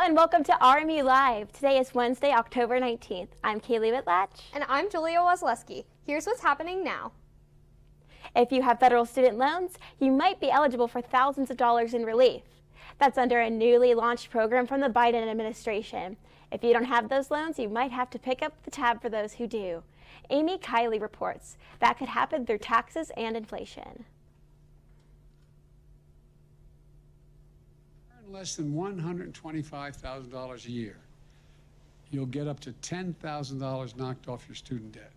and welcome to RMU Live. Today is Wednesday, October 19th. I'm Kaylee Whitlatch. And I'm Julia Wozleski. Here's what's happening now. If you have federal student loans, you might be eligible for thousands of dollars in relief. That's under a newly launched program from the Biden administration. If you don't have those loans, you might have to pick up the tab for those who do. Amy Kiley reports that could happen through taxes and inflation. Less than $125,000 a year, you'll get up to $10,000 knocked off your student debt.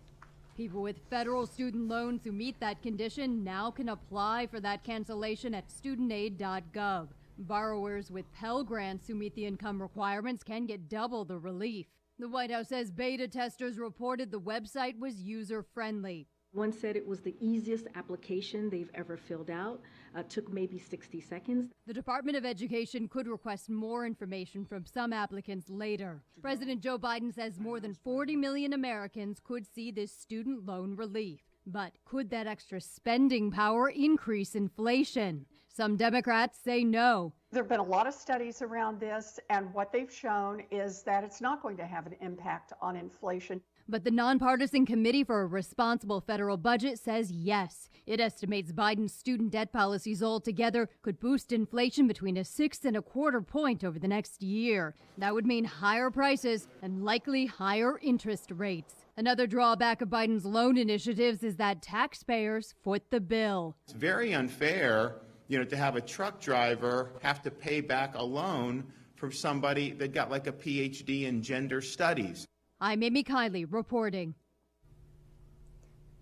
People with federal student loans who meet that condition now can apply for that cancellation at studentaid.gov. Borrowers with Pell Grants who meet the income requirements can get double the relief. The White House says beta testers reported the website was user-friendly. One said it was the easiest application they've ever filled out. Took maybe 60 seconds. The Department of Education could request more information from some applicants later. President Joe Biden says more than 40 million Americans could see this student loan relief. But could that extra spending power increase inflation? Some Democrats say no. There have been a lot of studies around this, and what they've shown is that it's not going to have an impact on inflation. But the nonpartisan Committee for a Responsible Federal Budget says yes. It estimates Biden's student debt policies altogether could boost inflation between 6.25 points over the next year. That would mean higher prices and likely higher interest rates. Another drawback of Biden's loan initiatives is that taxpayers foot the bill. It's very unfair, to have a truck driver have to pay back a loan from somebody that got like a PhD in gender studies. I'm Amy Kiley reporting.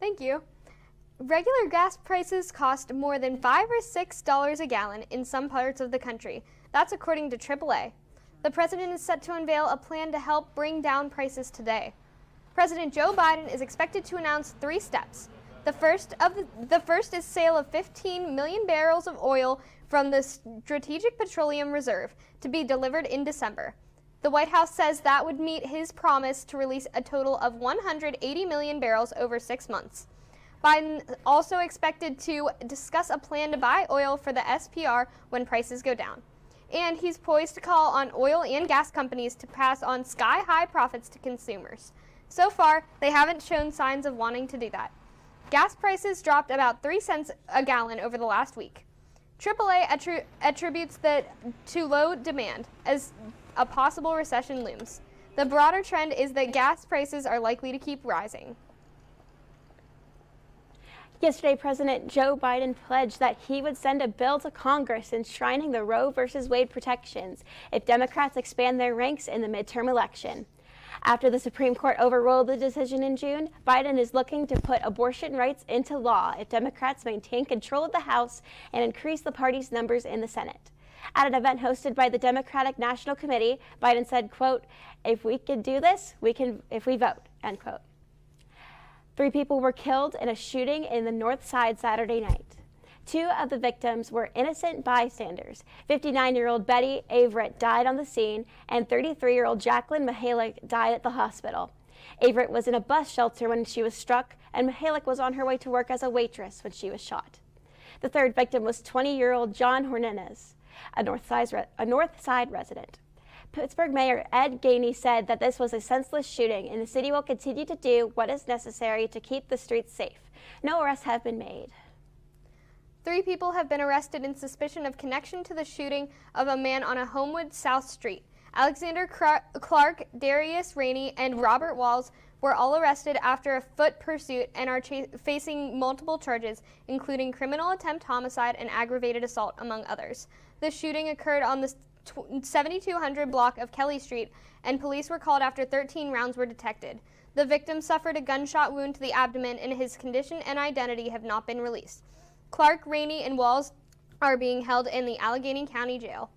Thank you. Regular gas prices cost more than $5 or $6 a gallon in some parts of the country. That's according to AAA. The president is set to unveil a plan to help bring down prices today. President Joe Biden is expected to announce 3 steps. The first is sale of 15 million barrels of oil from the Strategic Petroleum Reserve to be delivered in December. The White House says that would meet his promise to release a total of 180 million barrels over 6 months. Biden also expected to discuss a plan to buy oil for the SPR when prices go down. And he's poised to call on oil and gas companies to pass on sky-high profits to consumers. So far, they haven't shown signs of wanting to do that. Gas prices dropped about 3 cents a gallon over the last week. AAA attributes that to low demand as a possible recession looms. The broader trend is that gas prices are likely to keep rising. Yesterday, President Joe Biden pledged that he would send a bill to Congress enshrining the Roe v. Wade protections if Democrats expand their ranks in the midterm election. After the Supreme Court overruled the decision in June, Biden is looking to put abortion rights into law if Democrats maintain control of the House and increase the party's numbers in the Senate. At an event hosted by the Democratic National Committee, Biden said, quote, "If we can do this, we can if we vote," end quote. 3 people were killed in a shooting in the North Side Saturday night. 2 of the victims were innocent bystanders. 59-year-old Betty Averett died on the scene, and 33-year-old Jacqueline Mihalik died at the hospital. Averett was in a bus shelter when she was struck, and Mihalik was on her way to work as a waitress when she was shot. The 3rd victim was 20-year-old John Hernandez, a North Side resident. Pittsburgh Mayor Ed Gainey said that this was a senseless shooting, and the city will continue to do what is necessary to keep the streets safe. No arrests have been made. 3 people have been arrested in suspicion of connection to the shooting of a man on a Homewood South Street. Alexander Clark, Darius Rainey, and Robert Walls were all arrested after a foot pursuit and are facing multiple charges, including criminal attempt homicide and aggravated assault, among others. The shooting occurred on the 7200 block of Kelly Street, and police were called after 13 rounds were detected. The victim suffered a gunshot wound to the abdomen, and his condition and identity have not been released. Clark, Rainey, and Walls are being held in the Allegheny County Jail.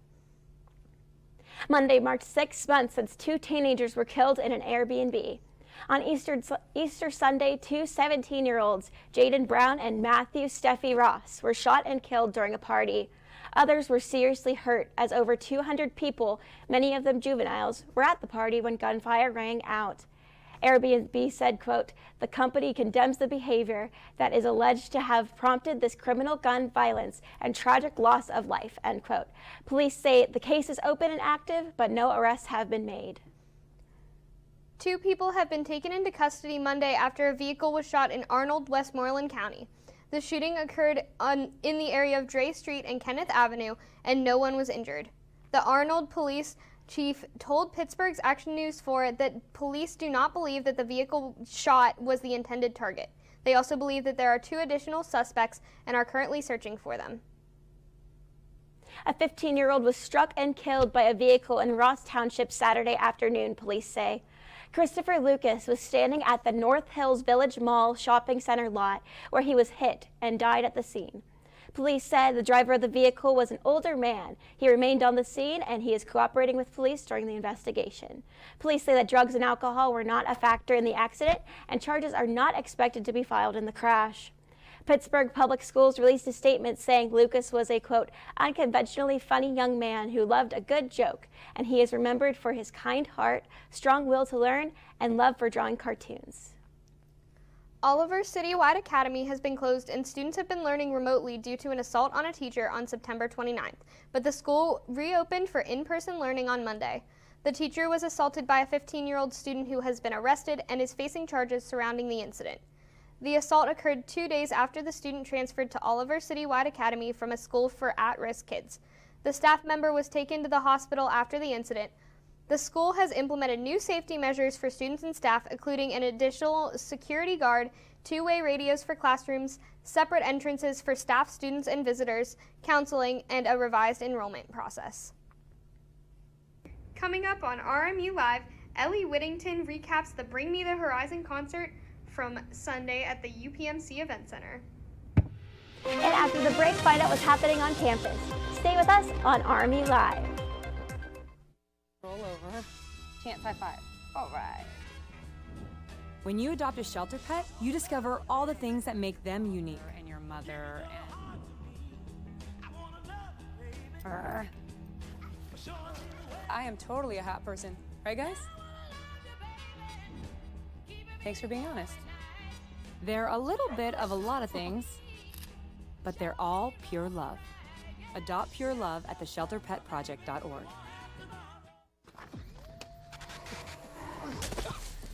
Monday marked 6 months since 2 teenagers were killed in an Airbnb. On Easter Sunday, 2 17-year-olds, Jaden Brown and Matthew Steffi Ross, were shot and killed during a party. Others were seriously hurt as over 200 people, many of them juveniles, were at the party when gunfire rang out. Airbnb said, quote, "The company condemns the behavior that is alleged to have prompted this criminal gun violence and tragic loss of life," end quote. Police say the case is open and active, but no arrests have been made. 2 people have been taken into custody Monday after a vehicle was shot in Arnold, Westmoreland County. The shooting occurred in the area of Dre Street and Kenneth Avenue, and no one was injured. The Arnold police chief told Pittsburgh's Action News 4 that police do not believe that the vehicle shot was the intended target. They also believe that there are 2 additional suspects and are currently searching for them. A 15-year-old was struck and killed by a vehicle in Ross Township Saturday afternoon, police say. Christopher Lucas was standing at the North Hills Village Mall shopping center lot where he was hit and died at the scene. Police said the driver of the vehicle was an older man. He remained on the scene and he is cooperating with police during the investigation. Police say that drugs and alcohol were not a factor in the accident and charges are not expected to be filed in the crash. Pittsburgh Public Schools released a statement saying Lucas was a, quote, "unconventionally funny young man who loved a good joke, and he is remembered for his kind heart, strong will to learn, and love for drawing cartoons." Oliver's citywide academy has been closed and students have been learning remotely due to an assault on a teacher on September 29th, but the school reopened for in-person learning on Monday. The teacher was assaulted by a 15-year-old student who has been arrested and is facing charges surrounding the incident. The assault occurred 2 days after the student transferred to Oliver Citywide Academy from a school for at-risk kids. The staff member was taken to the hospital after the incident. The school has implemented new safety measures for students and staff, including an additional security guard, 2-way radios for classrooms, separate entrances for staff, students, and visitors, counseling, and a revised enrollment process. Coming up on RMU Live, Ellie Whittington recaps the Bring Me the Horizon concert from Sunday at the UPMC Event Center. And after the break, find out what's happening on campus. Stay with us on RMU Live. Roll over. Chant high five. All right. When you adopt a shelter pet, you discover all the things that make them unique. And your mother and... I am totally a hat person. Right, guys? Thanks for being honest. They're a little bit of a lot of things, but they're all pure love. Adopt pure love at theshelterpetproject.org.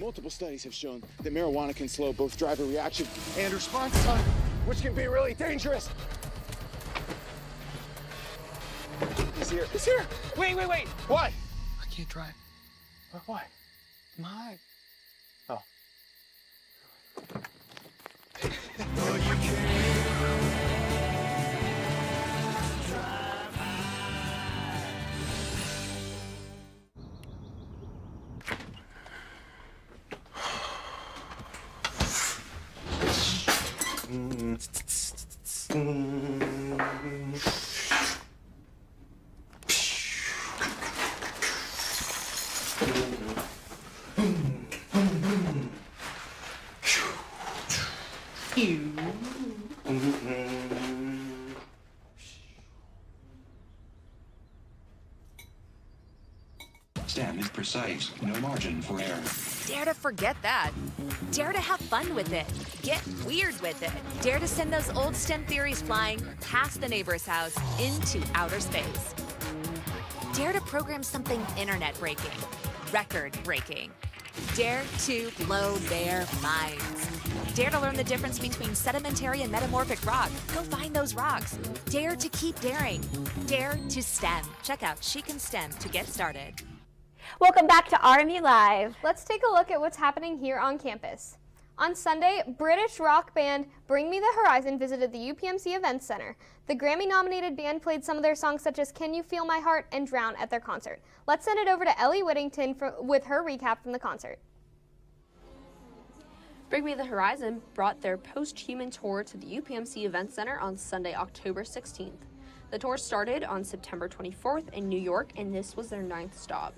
Multiple studies have shown that marijuana can slow both driver reaction and response time, which can be really dangerous. He's here. He's here. Wait. What? I can't drive. Why? My. Oh. STEM is precise, no margin for error. Dare to forget that. Dare to have fun with it. Get weird with it. Dare to send those old STEM theories flying past the neighbor's house into outer space. Dare to program something internet-breaking, record-breaking. Dare to blow their minds. Dare to learn the difference between sedimentary and metamorphic rock. Go find those rocks. Dare to keep daring. Dare to STEM. Check out She Can STEM to get started. Welcome back to RMU Live. Let's take a look at what's happening here on campus. On Sunday, British rock band Bring Me the Horizon visited the UPMC Events Center. The Grammy-nominated band played some of their songs such as Can You Feel My Heart and Drown at their concert. Let's send it over to Ellie Whittington with her recap from the concert. Bring Me the Horizon brought their post-human tour to the UPMC Events Center on Sunday, October 16th. The tour started on September 24th in New York, and this was their 9th stop.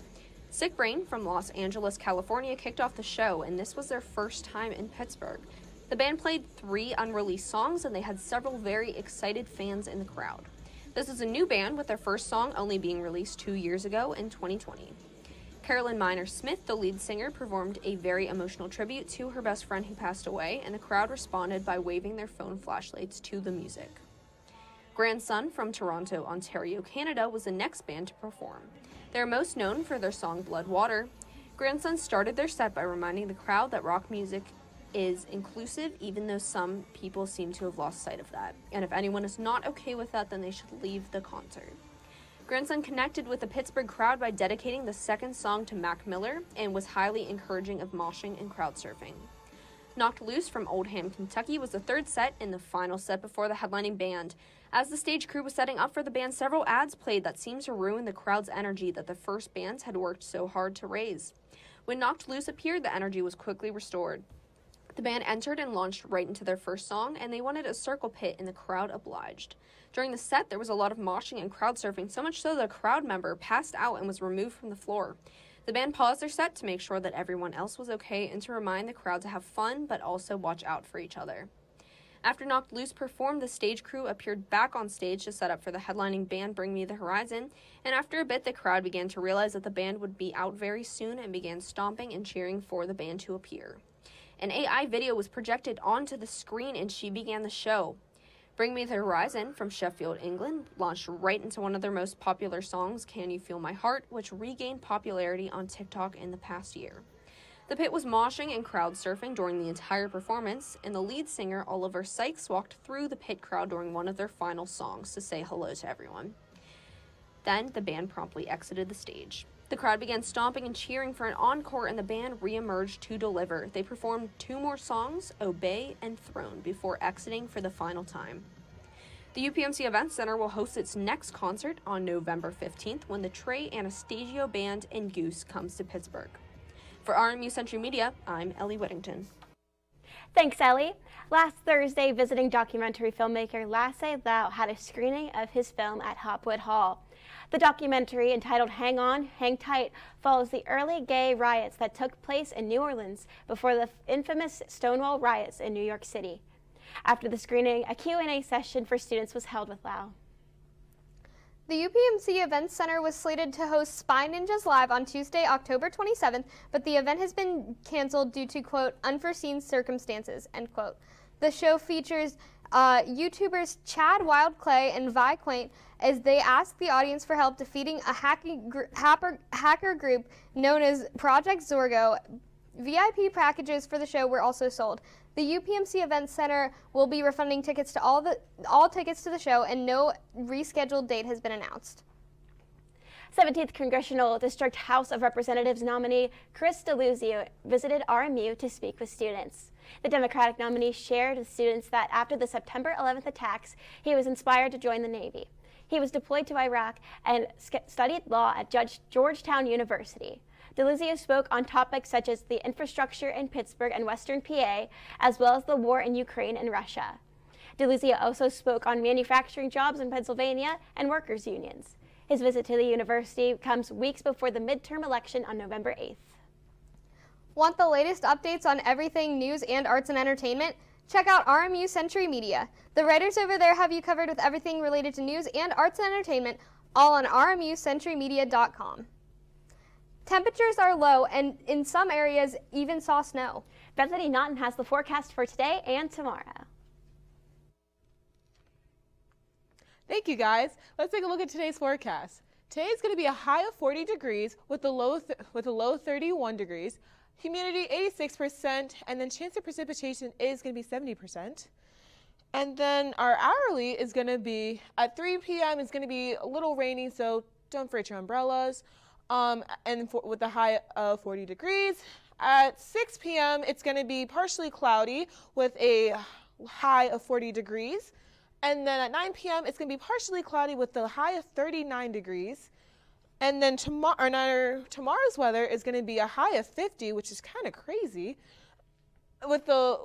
Sick Brain from Los Angeles, California kicked off the show, and this was their first time in Pittsburgh. The band played 3 unreleased songs, and they had several very excited fans in the crowd. This is a new band with their first song only being released 2 years ago in 2020. Carolyn Minor Smith, the lead singer, performed a very emotional tribute to her best friend who passed away, and the crowd responded by waving their phone flashlights to the music. Grandson from Toronto, Ontario, Canada, was the next band to perform. They're most known for their song Blood Water. Grandson started their set by reminding the crowd that rock music is inclusive, even though some people seem to have lost sight of that. And if anyone is not okay with that, then they should leave the concert. Grandson connected with the Pittsburgh crowd by dedicating the second song to Mac Miller and was highly encouraging of moshing and crowd surfing. Knocked Loose from Oldham, Kentucky was the third set and the final set before the headlining band. As the stage crew was setting up for the band, several ads played that seemed to ruin the crowd's energy that the first bands had worked so hard to raise. When Knocked Loose appeared, the energy was quickly restored. The band entered and launched right into their first song, and they wanted a circle pit, and the crowd obliged. During the set, there was a lot of moshing and crowd surfing, so much so that a crowd member passed out and was removed from the floor. The band paused their set to make sure that everyone else was okay and to remind the crowd to have fun, but also watch out for each other. After Knocked Loose performed, the stage crew appeared back on stage to set up for the headlining band Bring Me the Horizon, and after a bit, the crowd began to realize that the band would be out very soon and began stomping and cheering for the band to appear. An AI video was projected onto the screen and she began the show. Bring Me the Horizon from Sheffield, England, launched right into one of their most popular songs, Can You Feel My Heart, which regained popularity on TikTok in the past year. The pit was moshing and crowd surfing during the entire performance, and the lead singer, Oliver Sykes, walked through the pit crowd during one of their final songs to say hello to everyone. Then, the band promptly exited the stage. The crowd began stomping and cheering for an encore, and the band re-emerged to deliver. They performed 2 more songs, Obey and Throne, before exiting for the final time. The UPMC Event Center will host its next concert on November 15th when the Trey Anastasio Band and Goose comes to Pittsburgh. For RMU Century Media, I'm Ellie Whittington. Thanks, Ellie. Last Thursday, visiting documentary filmmaker Lasse Lau had a screening of his film at Hopwood Hall. The documentary, entitled Hang On, Hang Tight, follows the early gay riots that took place in New Orleans before the infamous Stonewall riots in New York City. After the screening, a Q&A session for students was held with Lau. The UPMC Events Center was slated to host Spy Ninjas Live on Tuesday, October 27th, but the event has been canceled due to, quote, unforeseen circumstances, end quote. The show features YouTubers Chad Wildclay and Vi Quaint as they ask the audience for help defeating a hacker group known as Project Zorgo. VIP packages for the show were also sold. The UPMC Events Center will be refunding tickets to all tickets to the show, and no rescheduled date has been announced. 17th Congressional District House of Representatives nominee Chris Deluzio visited RMU to speak with students. The Democratic nominee shared with students that after the September 11th attacks, he was inspired to join the Navy. He was deployed to Iraq and studied law at Georgetown University. Deluzio spoke on topics such as the infrastructure in Pittsburgh and Western PA, as well as the war in Ukraine and Russia. Deluzio also spoke on manufacturing jobs in Pennsylvania and workers' unions. His visit to the university comes weeks before the midterm election on November 8th. Want the latest updates on everything news and arts and entertainment? Check out RMU Century Media. The writers over there have you covered with everything related to news and arts and entertainment, all on RMUcenturymedia.com. Temperatures are low, and in some areas even saw snow. Bethany Naughton has the forecast for today and tomorrow. Thank you, guys. Let's take a look at today's forecast. Today is going to be a high of 40 degrees with a low 31 degrees. Humidity 86%, and then chance of precipitation is going to be 70%. And then our hourly is going to be at 3 p.m. It's going to be a little rainy, so don't forget your umbrellas. With a high of 40 degrees. At 6 p.m. it's going to be partially cloudy with a high of 40 degrees. And then at 9 p.m. it's going to be partially cloudy with a high of 39 degrees. And then tomorrow's weather is going to be a high of 50, which is kind of crazy, with the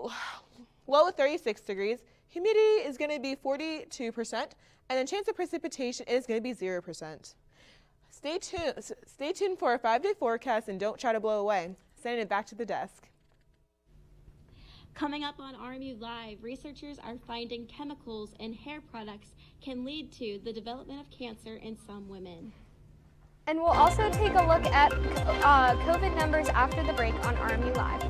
low of 36 degrees. Humidity is going to be 42%, and then chance of precipitation is going to be 0%. Stay tuned for a 5-day forecast and don't try to blow away. Sending it back to the desk. Coming up on RMU Live, researchers are finding chemicals in hair products can lead to the development of cancer in some women. And we'll also take a look at COVID numbers after the break on RMU Live.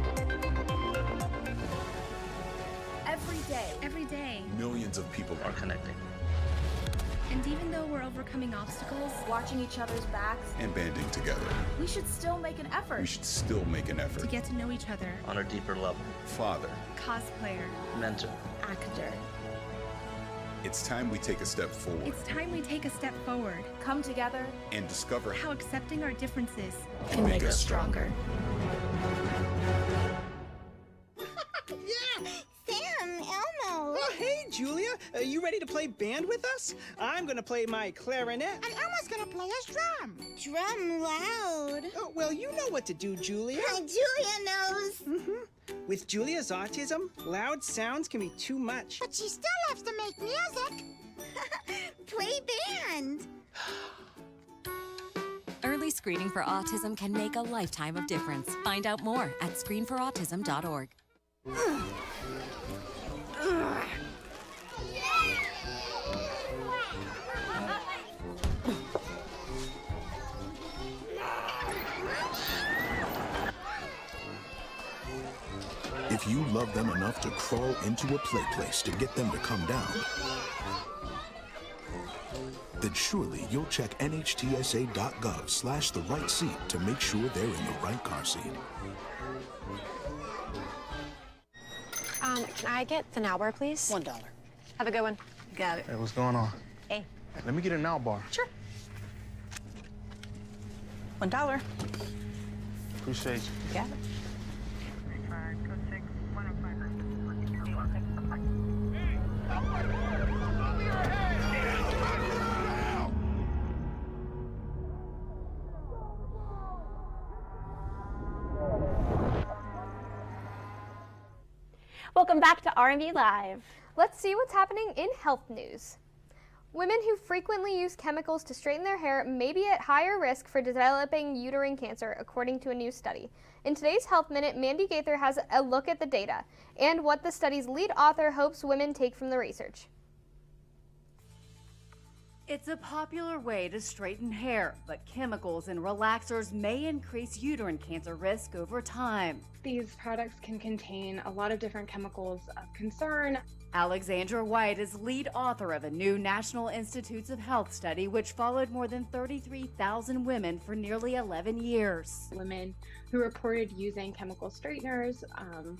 Every day, millions of people are connecting. And even though we're overcoming obstacles, watching each other's backs, and banding together, we should still make an effort. To get to know each other On a deeper level. Father, cosplayer, Mentor. Actor. it's time we take a step forward. It's time we take a step forward. Come together and discover how accepting our differences can make us stronger. Yeah! Sam, Elmo! Oh, hey, Julia. You ready to play band with us? I'm gonna play my clarinet. And Elmo's gonna play his drum. Drum loud. Oh, well, you know what to do, Julia. Julia knows. With Julia's autism, loud sounds can be too much. But she still loves to make music. Play band. Early screening for autism can make a lifetime of difference. Find out more at screenforautism.org. If you love them enough to crawl into a play place to get them to come down, then surely you'll check nhtsa.gov/the-right seat to make sure they're in the right car seat. Can I get the now bar, please? $1. Have a good one. Got it. Hey, what's going on? Hey. Let me get a now bar. Sure. $1. Appreciate you. Got it. Welcome back to RMU Live. Let's see what's happening in health news. Women who frequently use chemicals to straighten their hair may be at higher risk for developing uterine cancer, according to a new study. In today's Health Minute, Mandy Gaither has a look at the data and what the study's lead author hopes women take from the research. It's a popular way to straighten hair, but chemicals and relaxers may increase uterine cancer risk over time. These products can contain a lot of different chemicals of concern. Alexandra White is lead author of a new National Institutes of Health study which followed more than 33,000 women for nearly 11 years. Women who reported using chemical straighteners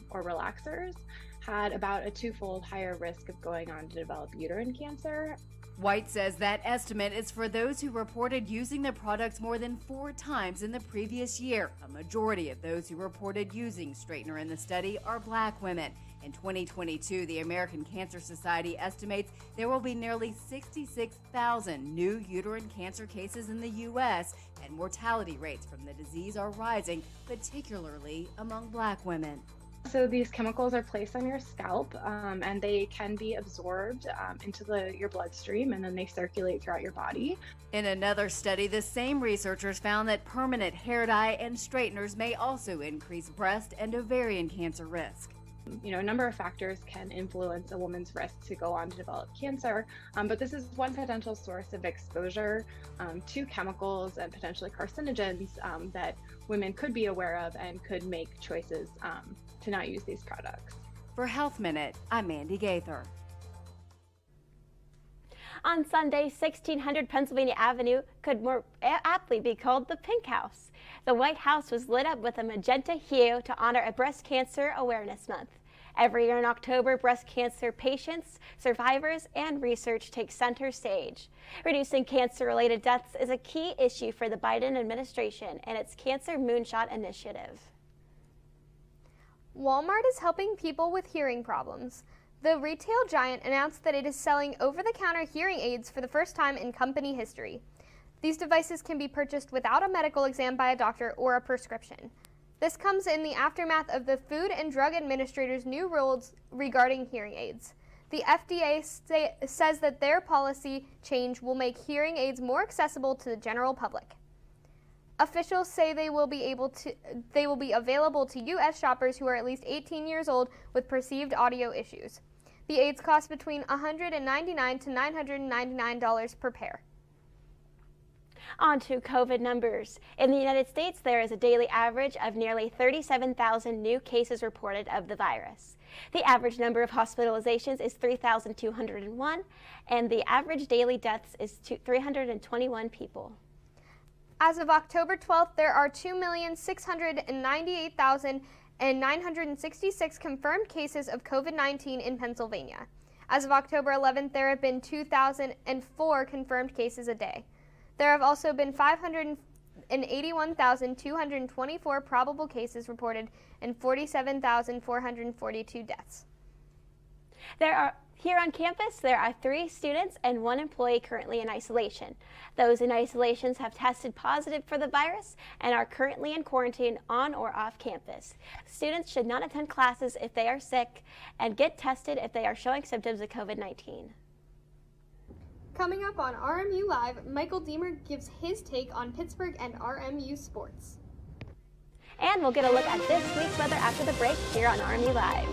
or relaxers had about a twofold higher risk of going on to develop uterine cancer. White says that estimate is for those who reported using the products more than 4 times in the previous year. A majority of those who reported using straightener in the study are Black women. In 2022, the American Cancer Society estimates there will be nearly 66,000 new uterine cancer cases in the U.S., and mortality rates from the disease are rising, particularly among Black women. So these chemicals are placed on your scalp and they can be absorbed into your bloodstream, and then they circulate throughout your body. In another study, the same researchers found that permanent hair dye and straighteners may also increase breast and ovarian cancer risk. You know, a number of factors can influence a woman's risk to go on to develop cancer, but this is one potential source of exposure to chemicals and potentially carcinogens that women could be aware of and could make choices to not use these products. For Health Minute, I'm Mandy Gaither. On Sunday, 1600 Pennsylvania Avenue could more aptly be called the Pink House. The White House was lit up with a magenta hue to honor a Breast Cancer Awareness Month. Every year in October, breast cancer patients, survivors, and research take center stage. Reducing cancer-related deaths is a key issue for the Biden administration and its Cancer Moonshot initiative. Walmart is helping people with hearing problems. The retail giant announced that it is selling over-the-counter hearing aids for the first time in company history. These devices can be purchased without a medical exam by a doctor or a prescription. This comes in the aftermath of the Food and Drug Administrator's new rules regarding hearing aids. The FDA says that their policy change will make hearing aids more accessible to the general public. Officials say they will be available to U.S. shoppers who are at least 18 years old with perceived audio issues. The aids cost between $199 to $999 per pair. On to COVID numbers. In the United States, there is a daily average of nearly 37,000 new cases reported of the virus. The average number of hospitalizations is 3,201, and the average daily deaths is 321 people. As of October 12th, there are 2,698,966 confirmed cases of COVID-19 in Pennsylvania. As of October 11th, there have been 2,004 confirmed cases a day. There have also been 581,224 probable cases reported and 47,442 deaths. Here on campus, there are 3 students and 1 employee currently in isolation. Those in isolations have tested positive for the virus and are currently in quarantine on or off campus. Students should not attend classes if they are sick and get tested if they are showing symptoms of COVID-19. Coming up on RMU Live, Michael Deemer gives his take on Pittsburgh and RMU sports. And we'll get a look at this week's weather after the break here on RMU Live.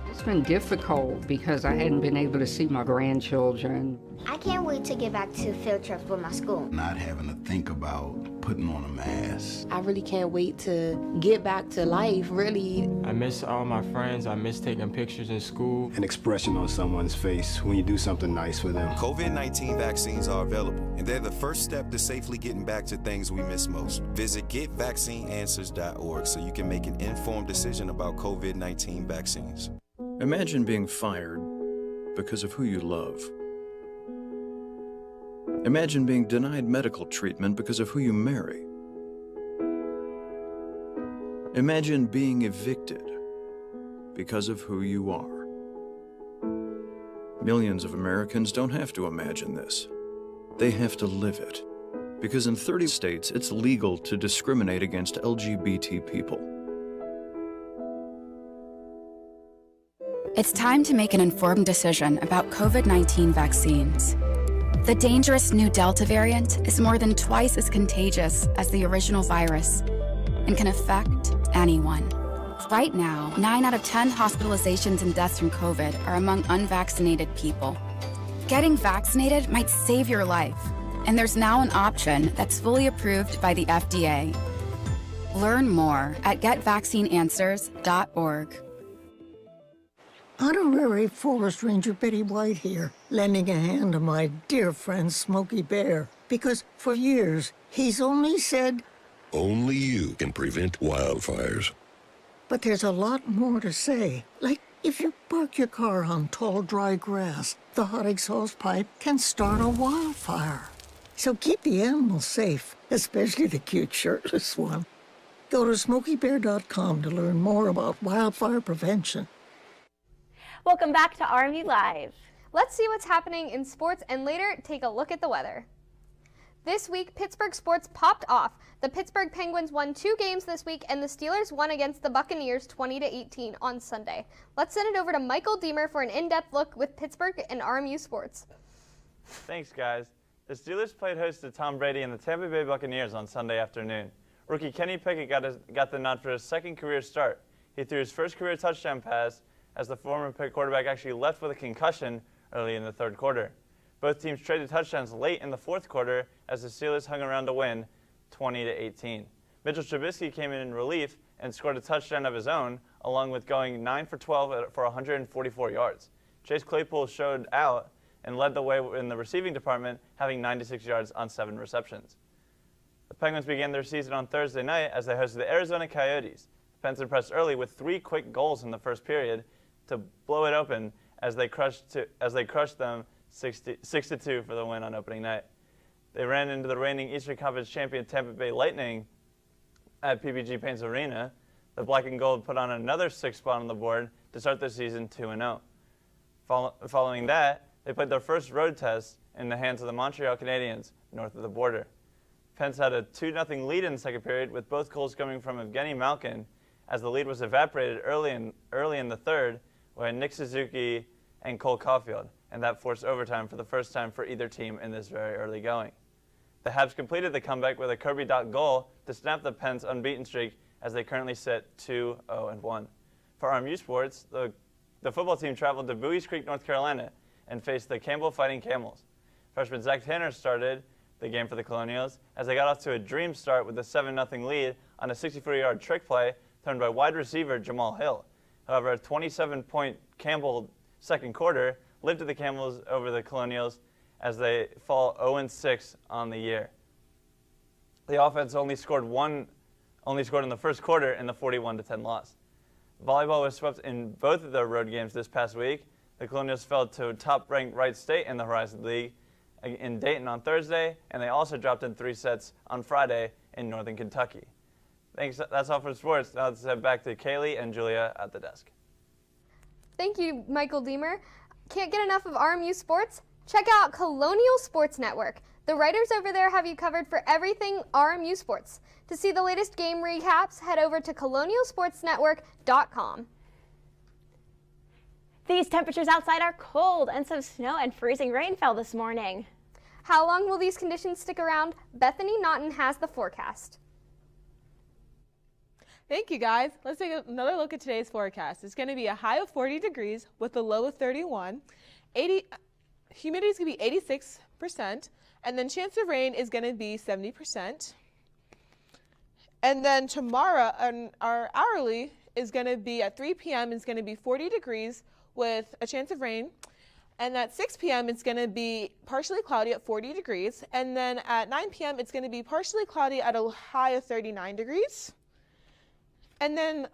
It's been difficult because I hadn't been able to see my grandchildren. I can't wait to get back to field trips with my school. Not having to think about putting on a mask. I really can't wait to get back to life, really. I miss all my friends. I miss taking pictures in school. An expression on someone's face when you do something nice for them. COVID-19 vaccines are available, and they're the first step to safely getting back to things we miss most. Visit getvaccineanswers.org so you can make an informed decision about COVID-19 vaccines. Imagine being fired because of who you love. Imagine being denied medical treatment because of who you marry. Imagine being evicted because of who you are. Millions of Americans don't have to imagine this. They have to live it. Because in 30 states, it's legal to discriminate against LGBT people. It's time to make an informed decision about COVID-19 vaccines. The dangerous new Delta variant is more than twice as contagious as the original virus and can affect anyone. Right now, 9 out of 10 hospitalizations and deaths from COVID are among unvaccinated people. Getting vaccinated might save your life, and there's now an option that's fully approved by the FDA. Learn more at getvaccineanswers.org. Honorary Forest Ranger Betty White here, lending a hand to my dear friend Smokey Bear, because for years he's only said, only you can prevent wildfires. But there's a lot more to say. Like, if you park your car on tall, dry grass, the hot exhaust pipe can start a wildfire. So keep the animals safe, especially the cute shirtless one. Go to SmokeyBear.com to learn more about wildfire prevention. Welcome back to RMU Live. Let's see what's happening in sports and later take a look at the weather. This week, Pittsburgh sports popped off. The Pittsburgh Penguins won 2 games this week and the Steelers won against the Buccaneers 20-18 on Sunday. Let's send it over to Michael Deemer for an in-depth look with Pittsburgh and RMU sports. Thanks, guys. The Steelers played host to Tom Brady and the Tampa Bay Buccaneers on Sunday afternoon. Rookie Kenny Pickett got the nod for his second career start. He threw his first career touchdown pass as the former Pitt quarterback actually left with a concussion early in the third quarter. Both teams traded touchdowns late in the fourth quarter as the Steelers hung around to win 20-18. Mitchell Trubisky came in relief and scored a touchdown of his own, along with going 9 for 12 for 144 yards. Chase Claypool showed out and led the way in the receiving department, having 96 yards on 7 receptions. The Penguins began their season on Thursday night as they hosted the Arizona Coyotes. The Pens impressed early with 3 quick goals in the first period to blow it open as they crushed them 6-2 for the win on opening night. They ran into the reigning Eastern Conference champion Tampa Bay Lightning at PPG Paints Arena. The Black and Gold put on another 6th spot on the board to start their season 2-0. Following that, they played their first road test in the hands of the Montreal Canadiens north of the border. Pens had a 2-0 lead in the second period, with both goals coming from Evgeny Malkin, as the lead was evaporated early in the third when Nick Suzuki and Cole Caulfield, and that forced overtime for the first time for either team in this very early going. The Habs completed the comeback with a Kirby Dach goal to snap the Pens' unbeaten streak as they currently sit 2-0-1. For RMU Sports, the football team traveled to Bowie's Creek, North Carolina, and faced the Campbell Fighting Camels. Freshman Zach Tanner started the game for the Colonials as they got off to a dream start with a 7-0 lead on a 64-yard trick play thrown by wide receiver Jamal Hill. However, a 27-point Campbell second quarter lifted the Camels over the Colonials as they fall 0-6 on the year. The offense only scored in the first quarter in the 41-10 loss. Volleyball was swept in both of their road games this past week. The Colonials fell to top-ranked Wright State in the Horizon League in Dayton on Thursday, and they also dropped in 3 sets on Friday in Northern Kentucky. Thanks. That's all for sports. Now let's head back to Kaylee and Julia at the desk. Thank you, Michael Deemer. Can't get enough of RMU sports? Check out Colonial Sports Network. The writers over there have you covered for everything RMU sports. To see the latest game recaps, head over to colonialsportsnetwork.com. These temperatures outside are cold, and some snow and freezing rain fell this morning. How long will these conditions stick around? Bethany Naughton has the forecast. Thank you, guys. Let's take another look at today's forecast. It's going to be a high of 40 degrees with a low of 31. Humidity is going to be 86%, and then chance of rain is going to be 70%. And then tomorrow, our hourly is going to be at 3 p.m. It's going to be 40 degrees with a chance of rain. And at 6 p.m. it's going to be partially cloudy at 40 degrees. And then at 9 p.m. it's going to be partially cloudy at a high of 39 degrees. And then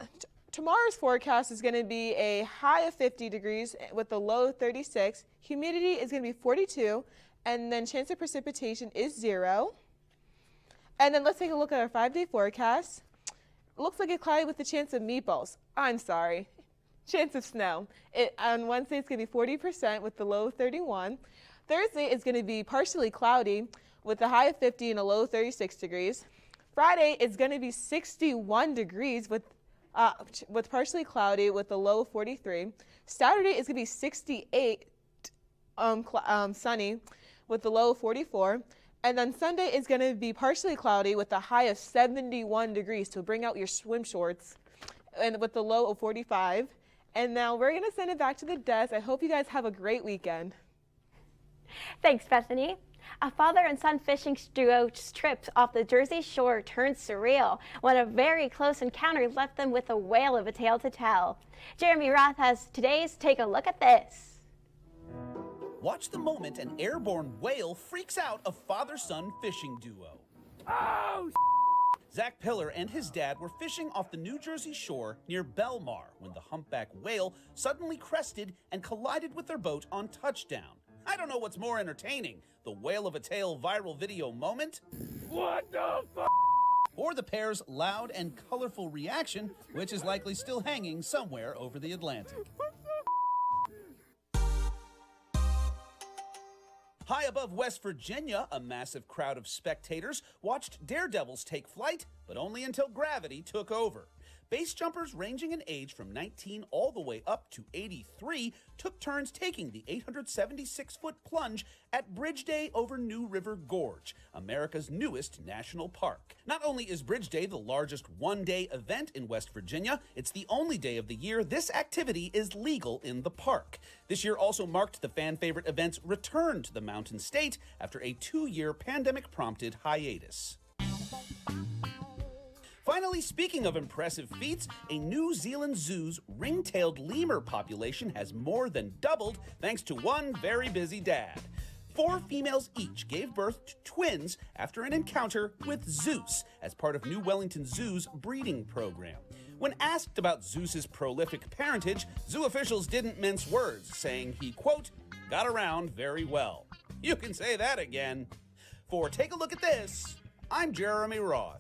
tomorrow's forecast is going to be a high of 50 degrees with a low of 36. Humidity is going to be 42. And then chance of precipitation is 0. And then let's take a look at our 5-day forecast. It looks like it's cloudy with a chance of meatballs. I'm sorry. Chance of snow. On Wednesday, it's going to be 40% with the low of 31. Thursday is going to be partially cloudy with a high of 50 and a low of 36 degrees. Friday is going to be 61 degrees with partially cloudy with a low of 43. Saturday is going to be 68 sunny with a low of 44. And then Sunday is going to be partially cloudy with a high of 71 degrees. So bring out your swim shorts and with the low of 45. And now we're going to send it back to the desk. I hope you guys have a great weekend. Thanks, Bethany. A father and son fishing duo's trip off the Jersey Shore turned surreal when a very close encounter left them with a whale of a tale to tell. Jeremy Roth has today's Take a Look at This. Watch the moment an airborne whale freaks out a father-son fishing duo. Oh, Zach Pillar and his dad were fishing off the New Jersey shore near Belmar when the humpback whale suddenly crested and collided with their boat on touchdown. I don't know what's more entertaining, the whale of a tale viral video moment, what the f***, or the pair's loud and colorful reaction, which is likely still hanging somewhere over the Atlantic. High above West Virginia, a massive crowd of spectators watched daredevils take flight, but only until gravity took over. Base jumpers ranging in age from 19 all the way up to 83 took turns taking the 876-foot plunge at Bridge Day over New River Gorge, America's newest national park. Not only is Bridge Day the largest one-day event in West Virginia, it's the only day of the year this activity is legal in the park. This year also marked the fan-favorite event's return to the Mountain State after a 2-year pandemic-prompted hiatus. Finally, speaking of impressive feats, a New Zealand zoo's ring-tailed lemur population has more than doubled thanks to one very busy dad. 4 females each gave birth to twins after an encounter with Zeus as part of New Wellington Zoo's breeding program. When asked about Zeus's prolific parentage, zoo officials didn't mince words, saying he, quote, got around very well. You can say that again. For Take a Look at This, I'm Jeremy Roth.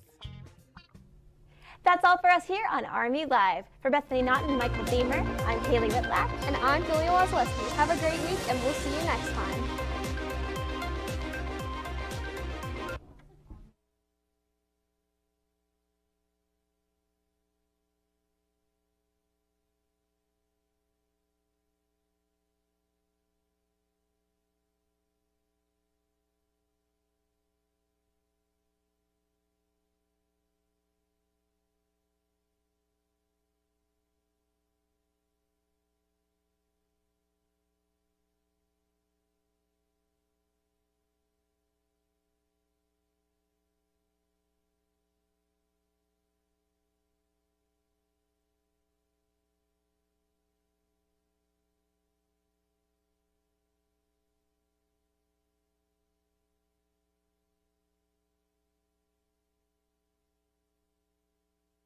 That's all for us here on RMU Live. For Bethany Naughton and Michael Deemer, I'm Haley Whitlack. And I'm Julia Wozleski. Have a great week, and we'll see you next time.